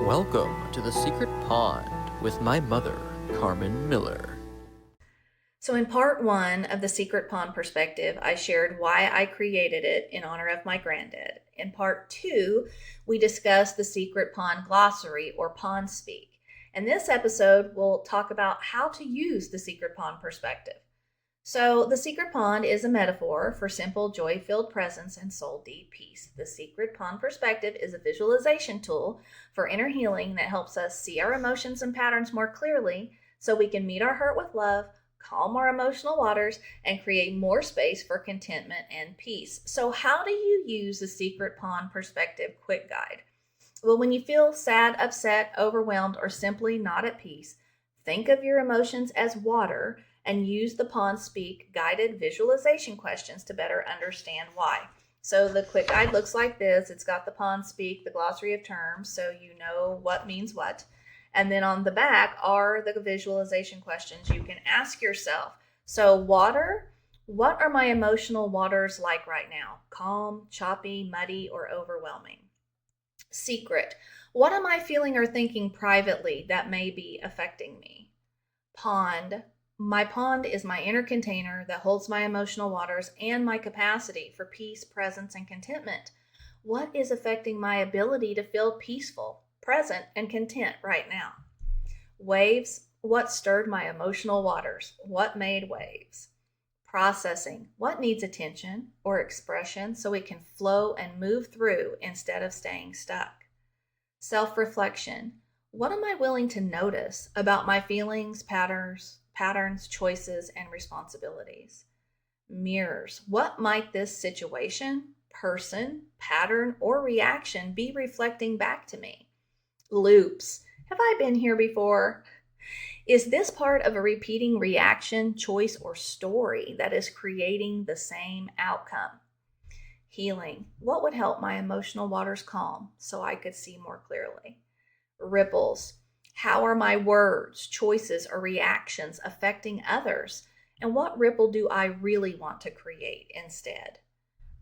Welcome to the Secret Pond with my mother, Carmen Miller. So, in part one of the Secret Pond perspective, I shared why I created it in honor of my granddad. In part two, we discussed the Secret Pond glossary or pond speak. And this episode, we'll talk about how to use the Secret Pond perspective. So, the secret pond is a metaphor for simple, joy filled presence and soul deep peace. The secret pond perspective is a visualization tool for inner healing that helps us see our emotions and patterns more clearly so we can meet our hurt with love, calm our emotional waters, and create more space for contentment and peace. So, how do you use the secret pond perspective quick guide? Well, when you feel sad, upset, overwhelmed, or simply not at peace, think of your emotions as water and use the Pond Speak guided visualization questions to better understand why. So the quick guide looks like this. It's got the Pond Speak, the glossary of terms, so you know what means what. And then on the back are the visualization questions you can ask yourself. So water, what are my emotional waters like right now? Calm, choppy, muddy, or overwhelming? Secret, what am I feeling or thinking privately that may be affecting me? Pond, my pond is my inner container that holds my emotional waters and my capacity for peace, presence, and contentment. What is affecting my ability to feel peaceful, present, and content right now? Waves, what stirred my emotional waters? What made waves? Processing, what needs attention or expression so it can flow and move through instead of staying stuck? Self-reflection, what am I willing to notice about my feelings, patterns, choices, and responsibilities? Mirrors, what might this situation, person, pattern, or reaction be reflecting back to me? Loops, have I been here before? Is this part of a repeating reaction, choice, or story that is creating the same outcome? Healing, what would help my emotional waters calm so I could see more clearly? Ripples, how are my words, choices, or reactions affecting others? And what ripple do I really want to create instead?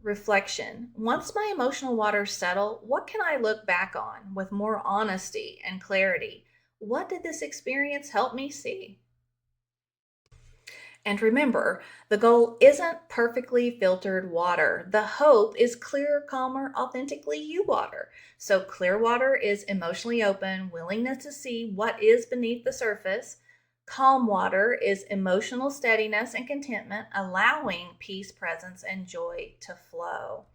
Reflection, once my emotional waters settle, what can I look back on with more honesty and clarity? What did this experience help me see? And remember, the goal isn't perfectly filtered water. The hope is clear, calmer, authentically you water. So clear water is emotionally open, willingness to see what is beneath the surface. Calm water is emotional steadiness and contentment, allowing peace, presence, and joy to flow.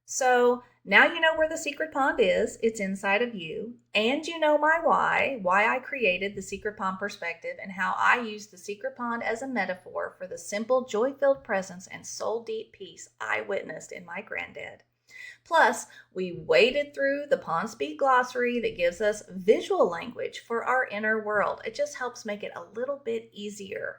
So now you know where the secret pond is. It's inside of you. And you know my why I created the secret pond perspective and how I use the secret pond as a metaphor for the simple, joy-filled presence and soul-deep peace I witnessed in my granddad. Plus, we waded through the Pond Speak glossary that gives us visual language for our inner world. It just helps make it a little bit easier.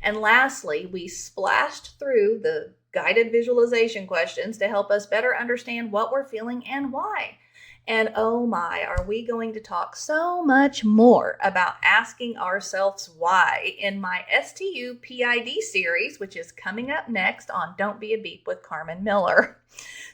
And lastly, we splashed through the guided visualization questions to help us better understand what we're feeling and why. And oh my, are we going to talk so much more about asking ourselves why in my STU PID series, which is coming up next on Don't Be a Beep with Carmen Miller.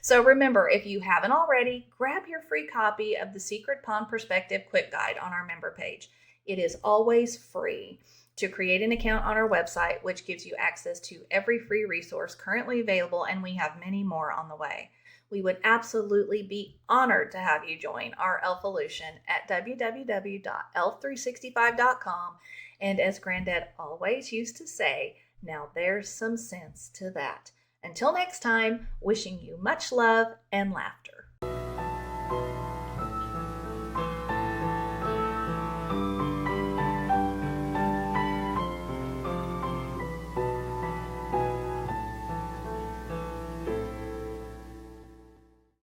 So remember, if you haven't already, grab your free copy of the Secret Pond Perspective Quick Guide on our member page. It is always free to create an account on our website, which gives you access to every free resource currently available, and we have many more on the way. We would absolutely be honored to have you join our Elfolution at www.elf365.com. And as Granddad always used to say, now there's some sense to that. Until next time, wishing you much love and laughter.